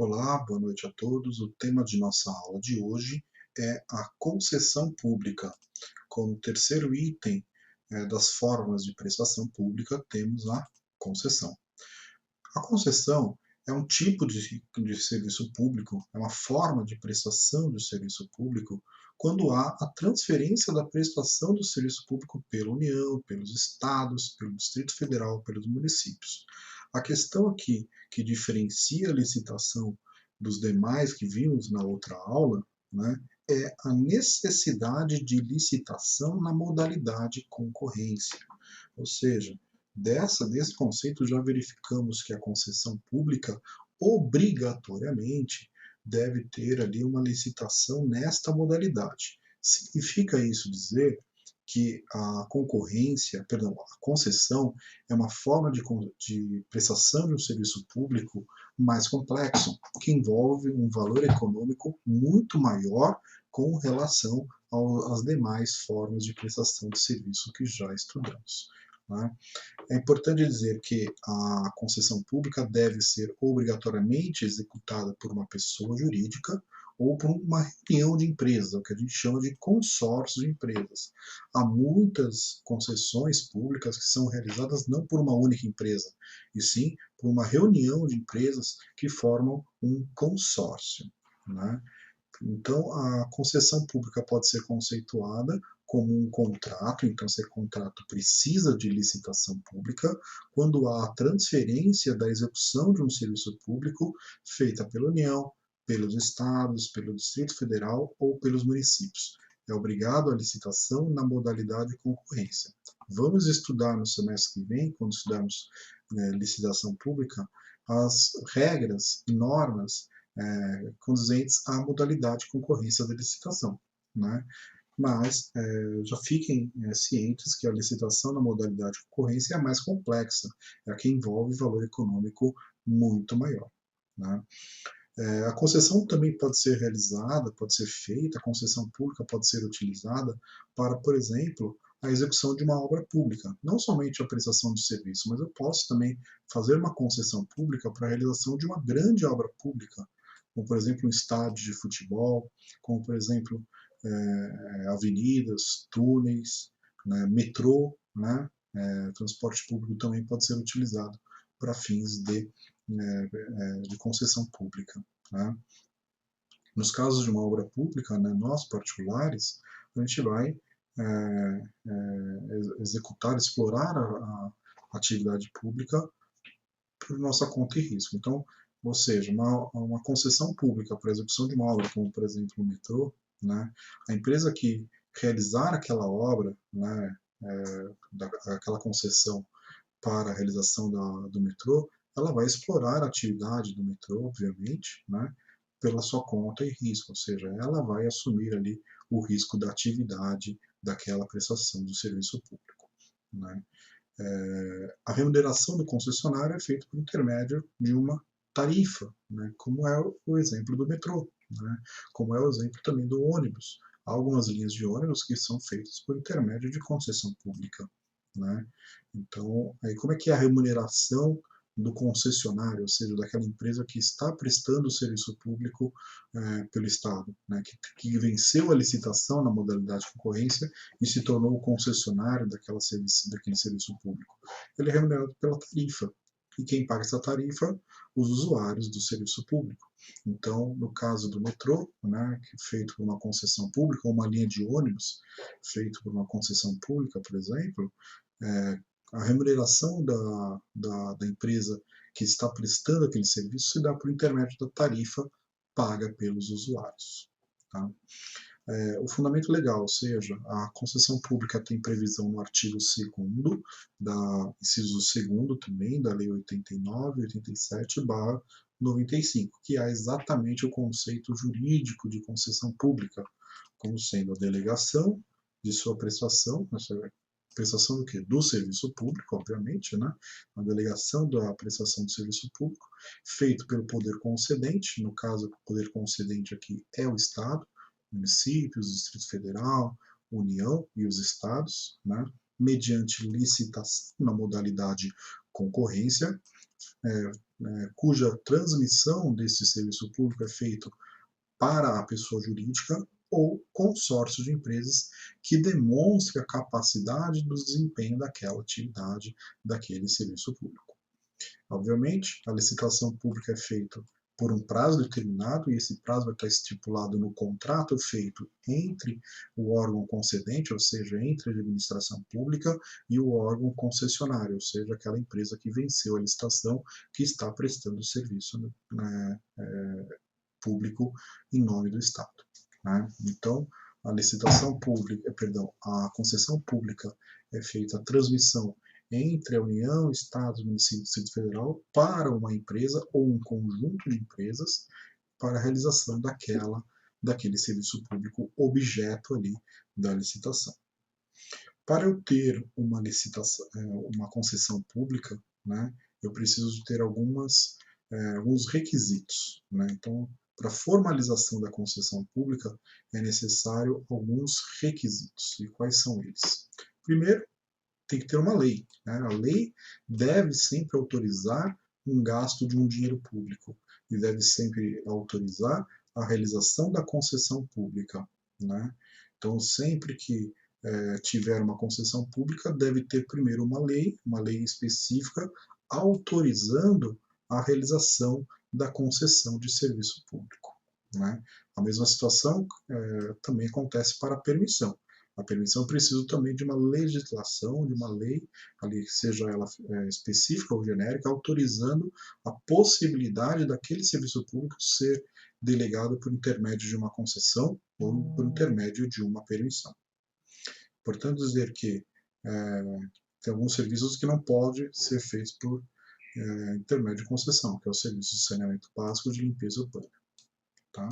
Olá, boa noite a todos. O tema de nossa aula de hoje é a concessão pública. Como terceiro item das formas de prestação pública, temos a concessão. A concessão é um tipo de serviço público, é uma forma de prestação de serviço público quando há a transferência da prestação do serviço público pela União, pelos estados, pelo Distrito Federal, pelos municípios. A questão aqui que diferencia a licitação dos demais que vimos na outra aula, né, é a necessidade de licitação na modalidade concorrência. Ou seja, desse conceito já verificamos que a concessão pública obrigatoriamente deve ter ali uma licitação nesta modalidade. Significa isso dizer que a concorrência, perdão, a concessão é uma forma de prestação de um serviço público mais complexo, que envolve um valor econômico muito maior com relação às demais formas de prestação de serviço que já estudamos. Né? É importante dizer que a concessão pública deve ser obrigatoriamente executada por uma pessoa jurídica ou por uma reunião de empresas, o que a gente chama de consórcio de empresas. Há muitas concessões públicas que são realizadas não por uma única empresa, e sim por uma reunião de empresas que formam um consórcio. Né? Então, a concessão pública pode ser conceituada como um contrato, então, esse contrato precisa de licitação pública quando há a transferência da execução de um serviço público feita pela União, pelos estados, pelo Distrito Federal ou pelos municípios. É obrigado à licitação na modalidade concorrência. Vamos estudar no semestre que vem, quando estudarmos licitação pública, as regras e normas condizentes à modalidade de concorrência da licitação. Né? Mas já fiquem cientes que a licitação na modalidade de concorrência é a mais complexa, é a que envolve valor econômico muito maior. Né? A concessão também pode ser realizada, pode ser feita, a concessão pública pode ser utilizada para, por exemplo, a execução de uma obra pública, não somente a prestação de serviço, mas eu posso também fazer uma concessão pública para a realização de uma grande obra pública, como por exemplo um estádio de futebol, como por exemplo avenidas, túneis, né, metrô, né, transporte público também pode ser utilizado para fins de concessão pública. Né. Nos casos de uma obra pública, né, nós particulares, a gente vai executar, explorar a atividade pública por nossa conta e risco. Então, ou seja, uma concessão pública para a execução de uma obra, como por exemplo o metrô, né, a empresa que realizar aquela obra, né, aquela concessão para a realização do metrô, ela vai explorar a atividade do metrô, obviamente, né, pela sua conta e risco, ou seja, ela vai assumir ali o risco da atividade daquela prestação do serviço público. Né. A remuneração do concessionário é feita por intermédio de uma tarifa, né, como é o exemplo do metrô, né, como é o exemplo também do ônibus. Há algumas linhas de ônibus que são feitas por intermédio de concessão pública. Né. Então, aí como é que é a remuneração do concessionário, ou seja, daquela empresa que está prestando o serviço público pelo Estado, né, que venceu a licitação na modalidade de concorrência e se tornou o concessionário daquele serviço público. Ele é remunerado pela tarifa. E quem paga essa tarifa? Os usuários do serviço público. Então, no caso do metrô, né, feito por uma concessão pública, ou uma linha de ônibus feito por uma concessão pública, por exemplo, a remuneração da empresa que está prestando aquele serviço se dá por intermédio da tarifa paga pelos usuários. Tá? O fundamento legal, ou seja, a concessão pública tem previsão no artigo 2º, inciso 2º também, da Lei 89, 87/95, que é exatamente o conceito jurídico de concessão pública, como sendo a delegação de sua prestação, prestação do quê? Do serviço público, obviamente, né? A delegação da prestação do serviço público, feito pelo poder concedente, no caso, o poder concedente aqui é o Estado, municípios, Distrito Federal, União e os estados, né? Mediante licitação na modalidade concorrência, cuja transmissão desse serviço público é feito para a pessoa jurídica, ou consórcio de empresas que demonstre a capacidade do desempenho daquela atividade, daquele serviço público. Obviamente, a licitação pública é feita por um prazo determinado, e esse prazo vai estar estipulado no contrato feito entre o órgão concedente, ou seja, entre a administração pública, e o órgão concessionário, ou seja, aquela empresa que venceu a licitação, que está prestando serviço, né, público em nome do Estado. Né? Então, a licitação pública, perdão, a concessão pública é feita a transmissão entre a União, Estados, município e Distrito Federal para uma empresa ou um conjunto de empresas para a realização daquele serviço público objeto ali da licitação. Para eu ter uma licitação, uma concessão pública, né, eu preciso ter alguns requisitos. Né? Então, para a formalização da concessão pública, é necessário alguns requisitos. E quais são eles? Primeiro, tem que ter uma lei. Né? A lei deve sempre autorizar um gasto de um dinheiro público e deve sempre autorizar a realização da concessão pública. Né? Então, sempre que tiver uma concessão pública, deve ter primeiro uma lei específica, autorizando a realização da concessão de serviço público. Né? A mesma situação também acontece para a permissão. A permissão precisa também de uma legislação, de uma lei, ali, seja ela específica ou genérica, autorizando a possibilidade daquele serviço público ser delegado por intermédio de uma concessão ou por intermédio de uma permissão. Portanto, dizer que tem alguns serviços que não podem ser feitos por intermédio de concessão, que é o serviço de saneamento básico de limpeza urbana. Tá?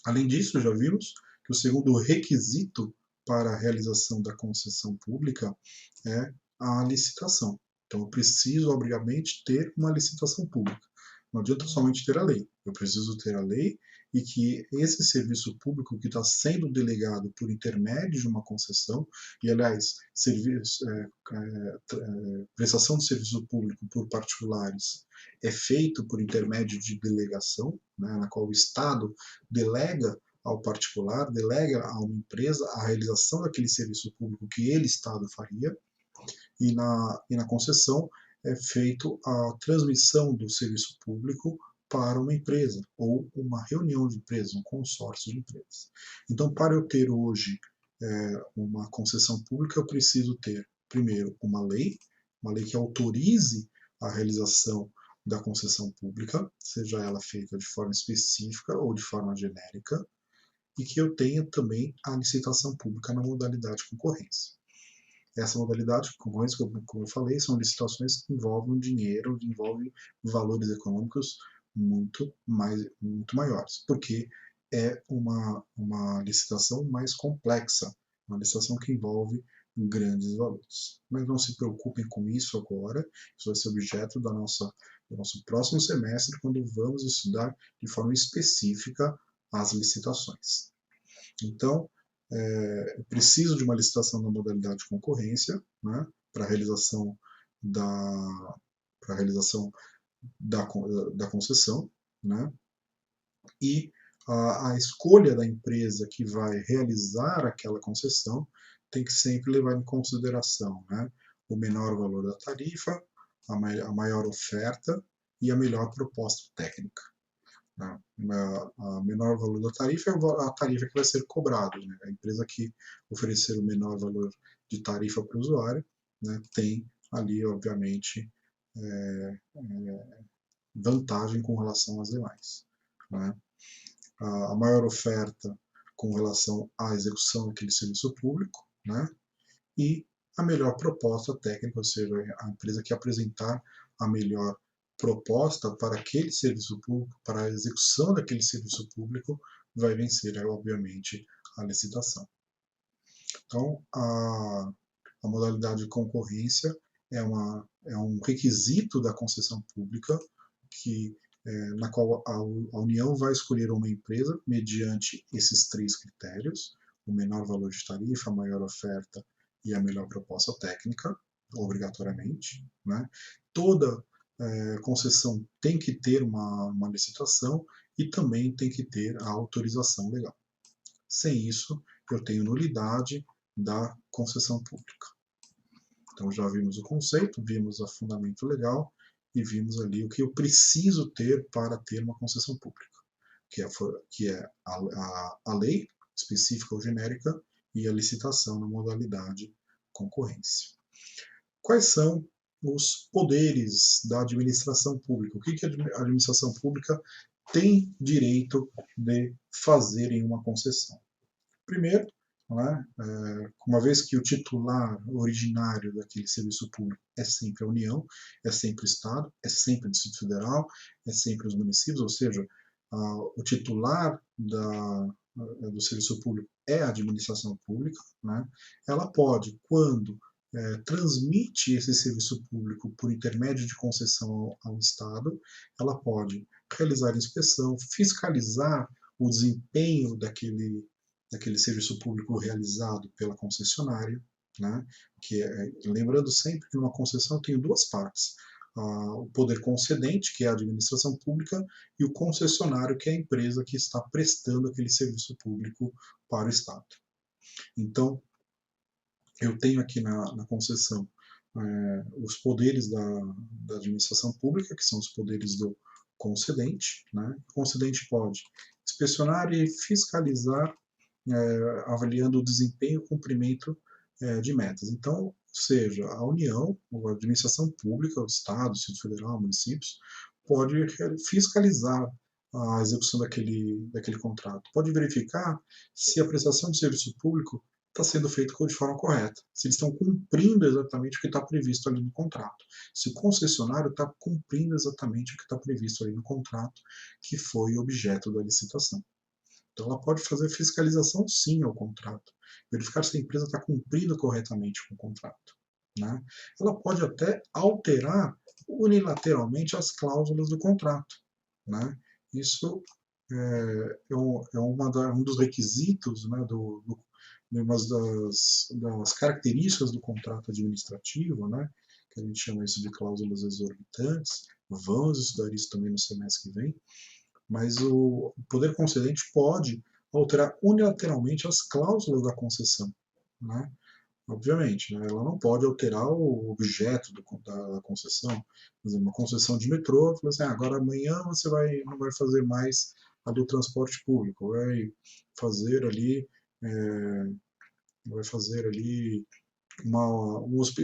Além disso, já vimos que o segundo requisito para a realização da concessão pública é a licitação. Então, eu preciso, obrigatoriamente, ter uma licitação pública. Não adianta somente ter a lei. Eu preciso ter a lei e que esse serviço público que está sendo delegado por intermédio de uma concessão, e, aliás, prestação de serviço público por particulares é feito por intermédio de delegação, né, na qual o Estado delega ao particular, delega a uma empresa a realização daquele serviço público que ele, Estado, faria, e na concessão é feito a transmissão do serviço público para uma empresa, ou uma reunião de empresas, um consórcio de empresas. Então, para eu ter hoje uma concessão pública, eu preciso ter, primeiro, uma lei que autorize a realização da concessão pública, seja ela feita de forma específica ou de forma genérica, e que eu tenha também a licitação pública na modalidade concorrência. Essa modalidade de concorrência, como eu falei, são licitações que envolvem dinheiro, que envolvem valores econômicos muito maiores, porque é uma licitação mais complexa, uma licitação que envolve grandes valores. Mas não se preocupem com isso agora, isso vai ser objeto do nosso próximo semestre, quando vamos estudar de forma específica as licitações. Então, preciso de uma licitação na modalidade de concorrência, né, para a realização da concessão, né, e a escolha da empresa que vai realizar aquela concessão tem que sempre levar em consideração, né, o menor valor da tarifa, a maior oferta e a melhor proposta técnica. Né? A menor valor da tarifa é a tarifa que vai ser cobrada. Né? A empresa que oferecer o menor valor de tarifa para o usuário, né, tem ali, obviamente, vantagem com relação às demais. Né? A maior oferta com relação à execução daquele serviço público, né? E a melhor proposta técnica, ou seja, a empresa que apresentar a melhor proposta para aquele serviço público, para a execução daquele serviço público, vai vencer, obviamente, a licitação. Então, a modalidade de concorrência é um requisito da concessão pública na qual a União vai escolher uma empresa mediante esses 3 critérios: o menor valor de tarifa, a maior oferta e a melhor proposta técnica, obrigatoriamente. Né? Toda concessão tem que ter uma licitação e também tem que ter a autorização legal. Sem isso, eu tenho nulidade da concessão pública. Então já vimos o conceito, vimos o fundamento legal e vimos ali o que eu preciso ter para ter uma concessão pública, que é a lei específica ou genérica e a licitação na modalidade concorrência. Quais são os poderes da administração pública? O que a administração pública tem direito de fazer em uma concessão? Primeiro, né, uma vez que o titular originário daquele serviço público é sempre a União, é sempre o Estado, é sempre o Distrito Federal, é sempre os municípios, ou seja, o titular do serviço público é a administração pública, né, ela pode, quando transmite esse serviço público por intermédio de concessão ao Estado, ela pode realizar inspeção, fiscalizar o desempenho daquele serviço público realizado pela concessionária, né? Lembrando sempre que numa concessão tem duas partes, o poder concedente, que é a administração pública, e o concessionário, que é a empresa que está prestando aquele serviço público para o Estado. Então, eu tenho aqui na concessão os poderes da administração pública, que são os poderes do concedente, né? O concedente pode inspecionar e fiscalizar avaliando o desempenho e cumprimento de metas. Então, seja a União, a administração pública, o Estado, o Distrito Federal, municípios, pode fiscalizar a execução daquele contrato. Pode verificar se a prestação de serviço público está sendo feita de forma correta, se eles estão cumprindo exatamente o que está previsto ali no contrato, se o concessionário está cumprindo exatamente o que está previsto ali no contrato, que foi objeto da licitação. Então, ela pode fazer fiscalização, sim, ao contrato, verificar se a empresa está cumprindo corretamente com o contrato, né? Ela pode até alterar unilateralmente as cláusulas do contrato, né? Isso um dos requisitos, né, uma das características do contrato administrativo, né, que a gente chama isso de cláusulas exorbitantes. Vamos estudar isso também no semestre que vem. Mas o poder concedente pode alterar unilateralmente as cláusulas da concessão, né? Obviamente, né? Ela não pode alterar o objeto da concessão. Por exemplo, uma concessão de metrô, fala assim, agora amanhã você não vai fazer mais ali o transporte público, é, vai fazer ali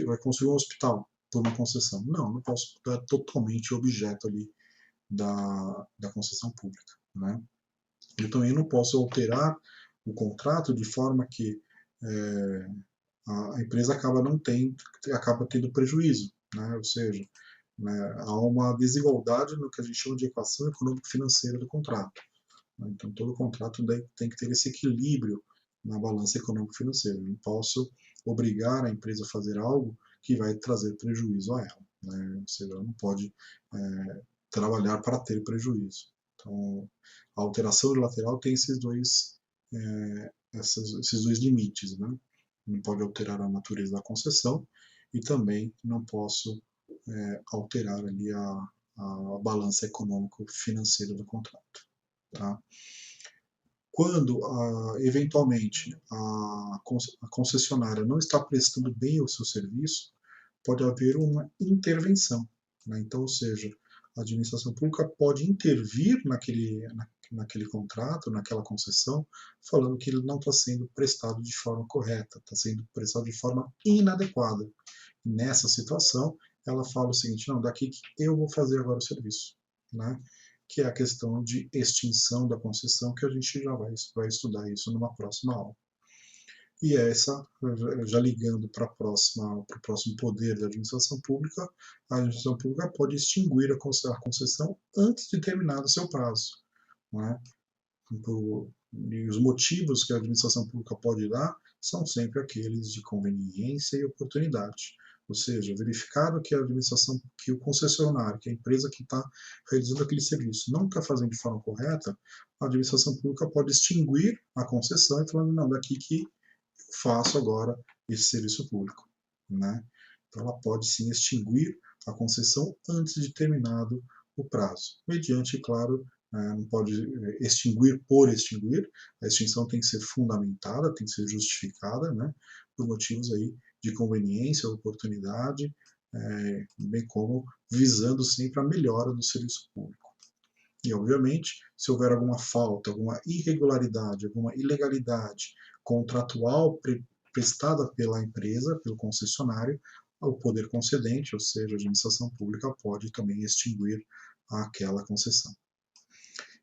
vai construir um hospital por uma concessão. Não posso mudar totalmente o objeto ali da concessão pública, né? Eu também não posso alterar o contrato de forma que a empresa acaba tendo prejuízo, né? Ou seja, né, há uma desigualdade no que a gente chama de equação econômico-financeira do contrato. Né? Então, todo contrato tem que ter esse equilíbrio na balança econômico-financeira. Eu não posso obrigar a empresa a fazer algo que vai trazer prejuízo a ela. Né? Ou seja, ela não pode trabalhar para ter prejuízo. Então, a alteração unilateral tem esses dois limites, né? Não pode alterar a natureza da concessão e também não posso alterar ali a balança econômico-financeira do contrato. Tá? Quando, eventualmente, a concessionária não está prestando bem o seu serviço, pode haver uma intervenção. Né? Então, ou seja, a administração pública pode intervir naquele contrato, naquela concessão, falando que ele não está sendo prestado de forma correta, está sendo prestado de forma inadequada. Nessa situação, ela fala o seguinte, não, daqui que eu vou fazer agora o serviço, né? Que é a questão de extinção da concessão, que a gente já vai estudar isso numa próxima aula. E essa, já ligando para o próximo poder da administração pública, a administração pública pode extinguir a concessão antes de terminar o seu prazo. Né? E os motivos que a administração pública pode dar são sempre aqueles de conveniência e oportunidade. Ou seja, verificado que a administração, que o concessionário, que a empresa que está realizando aquele serviço não está fazendo de forma correta, a administração pública pode extinguir a concessão e falando, não, daqui que faço agora esse serviço público, né? Então ela pode sim extinguir a concessão antes de terminado o prazo, mediante, claro, não pode extinguir por extinguir, a extinção tem que ser fundamentada, tem que ser justificada, né, por motivos aí de conveniência, oportunidade, bem como visando sempre a melhora do serviço público. E, obviamente, se houver alguma falta, alguma irregularidade, alguma ilegalidade contratual prestada pela empresa, pelo concessionário, o poder concedente, ou seja, a administração pública, pode também extinguir aquela concessão.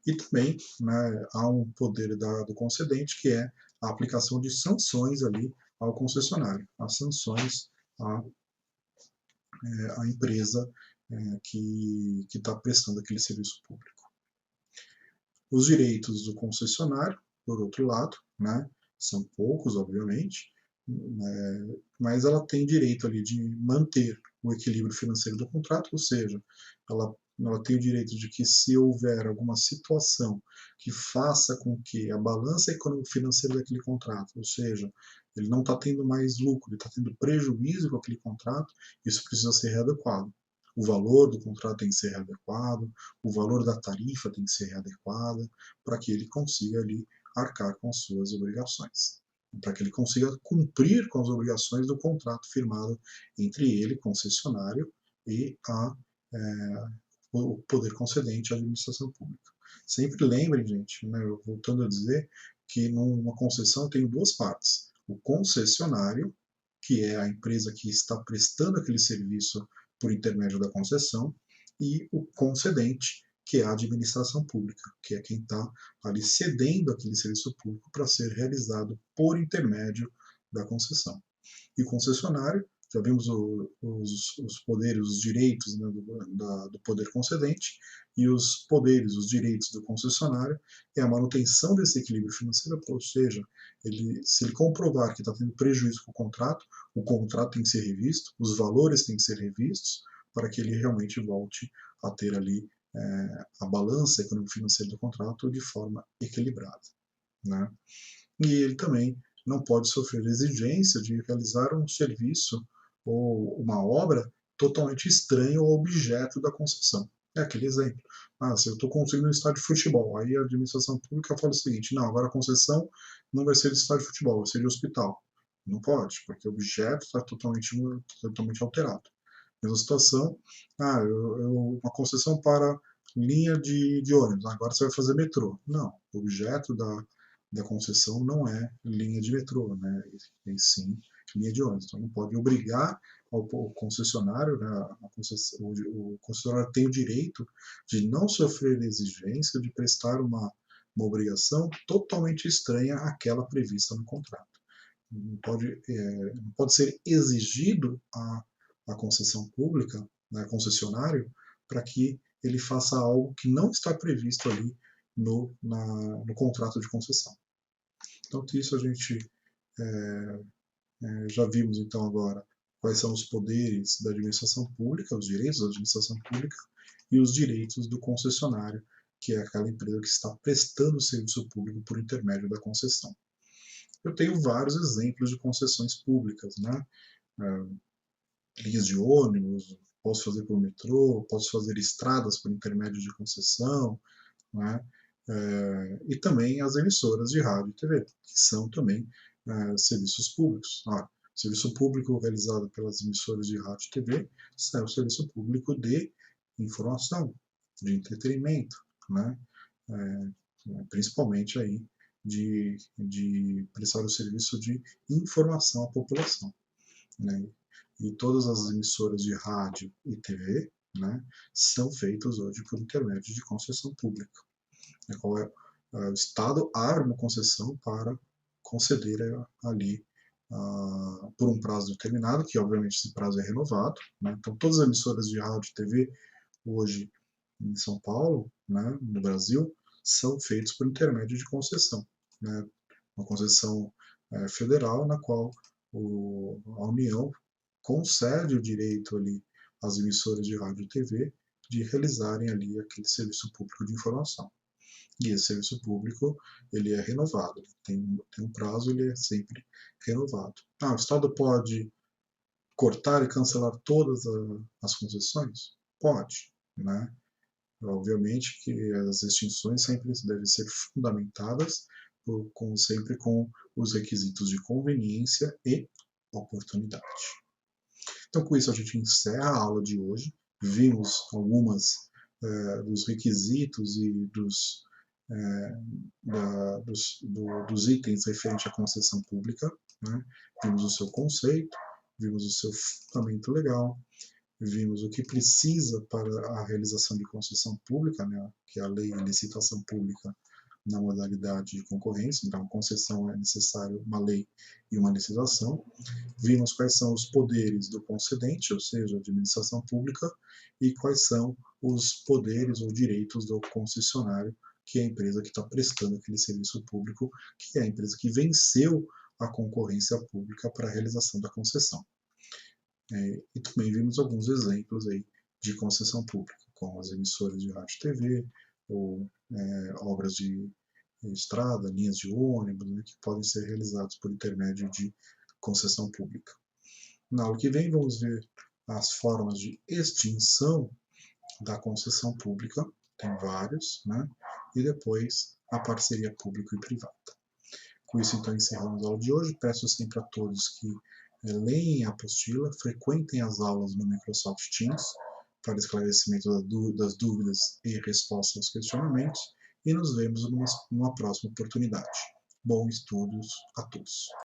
E também, né, há um poder do concedente, que é a aplicação de sanções ali ao concessionário, as sanções à empresa que está prestando aquele serviço público. Os direitos do concessionário, por outro lado, né, são poucos, obviamente, mas ela tem direito ali de manter o equilíbrio financeiro do contrato, ou seja, ela tem o direito de que, se houver alguma situação que faça com que a balança econômico-financeira daquele contrato, ou seja, ele não está tendo mais lucro, ele está tendo prejuízo com aquele contrato, isso precisa ser readequado. O valor do contrato tem que ser readequado, o valor da tarifa tem que ser readequada, para que ele consiga ali arcar com as suas obrigações, para que ele consiga cumprir com as obrigações do contrato firmado entre ele, concessionário, e o poder concedente, a administração pública. Sempre lembrem, gente, né, voltando a dizer, que numa concessão tem duas partes. O concessionário, que é a empresa que está prestando aquele serviço por intermédio da concessão, e o concedente, que é a administração pública, que é quem está ali cedendo aquele serviço público para ser realizado por intermédio da concessão. E o concessionário, já vimos os poderes, os direitos, né, do poder concedente, e os poderes, os direitos do concessionário é a manutenção desse equilíbrio financeiro, ou seja, se ele comprovar que está tendo prejuízo com o contrato tem que ser revisto, os valores têm que ser revistos, para que ele realmente volte a ter ali a balança econômico-financeira do contrato de forma equilibrada, né? E ele também não pode sofrer exigência de realizar um serviço ou uma obra totalmente estranha ao objeto da concessão. É aquele exemplo. Se eu estou construindo um estádio de futebol, aí a administração pública fala o seguinte: não, agora a concessão não vai ser de estádio de futebol, vai ser de hospital. Não pode, porque o objeto está totalmente alterado. Mesma situação, uma concessão para linha de ônibus, agora você vai fazer metrô. Não, o objeto da concessão não é linha de metrô, né? E sim linha de ônibus. Então não pode obrigar o concessionário, né? O concessionário tem o direito de não sofrer exigência de prestar uma obrigação totalmente estranha àquela prevista no contrato. Não pode ser exigido a concessão pública, né, concessionário, para que ele faça algo que não está previsto ali no contrato de concessão. Então, isso a gente já vimos, então, agora quais são os poderes da administração pública, os direitos da administração pública e os direitos do concessionário, que é aquela empresa que está prestando o serviço público por intermédio da concessão. Eu tenho vários exemplos de concessões públicas, né? Linhas de ônibus, posso fazer por metrô, posso fazer estradas por intermédio de concessão, né? E também as emissoras de rádio e TV, que são também serviços públicos. Serviço público realizado pelas emissoras de rádio e TV é o serviço público de informação, de entretenimento, né? Principalmente aí de prestar o serviço de informação à população, né? E todas as emissoras de rádio e TV, né, são feitas hoje por intermédio de concessão pública. O Estado abre uma concessão para conceder ali por um prazo determinado, que obviamente esse prazo é renovado, né? Então todas as emissoras de rádio e TV hoje em São Paulo, né, no Brasil, são feitas por intermédio de concessão, né? Uma concessão federal na qual a União concede o direito ali às emissoras de rádio e TV de realizarem ali aquele serviço público de informação. E esse serviço público, ele é renovado, tem um prazo, ele é sempre renovado. O Estado pode cortar e cancelar todas as concessões? Pode, né? Obviamente que as extinções sempre devem ser fundamentadas sempre com os requisitos de conveniência e oportunidade. Então, com isso, a gente encerra a aula de hoje. Vimos algumas dos requisitos e dos itens referentes à concessão pública. Né? Vimos o seu conceito, vimos o seu fundamento legal, vimos o que precisa para a realização de concessão pública, né, que é a lei de licitação pública na modalidade de concorrência. Então, concessão é necessário uma lei e uma licitação. Vimos quais são os poderes do concedente, ou seja, a administração pública, e quais são os poderes ou direitos do concessionário, que é a empresa que está prestando aquele serviço público, que é a empresa que venceu a concorrência pública para a realização da concessão. E também vimos alguns exemplos aí de concessão pública, como as emissoras de rádio e TV, ou obras de estrada, linhas de ônibus, né, que podem ser realizados por intermédio de concessão pública. Na aula que vem vamos ver as formas de extinção da concessão pública, tem vários, né, e depois a parceria público e privada. Com isso, então, encerramos a aula de hoje. Peço sempre a todos que leem a apostila, frequentem as aulas no Microsoft Teams para esclarecimento das dúvidas e respostas aos questionamentos, e nos vemos numa próxima oportunidade. Bons estudos a todos!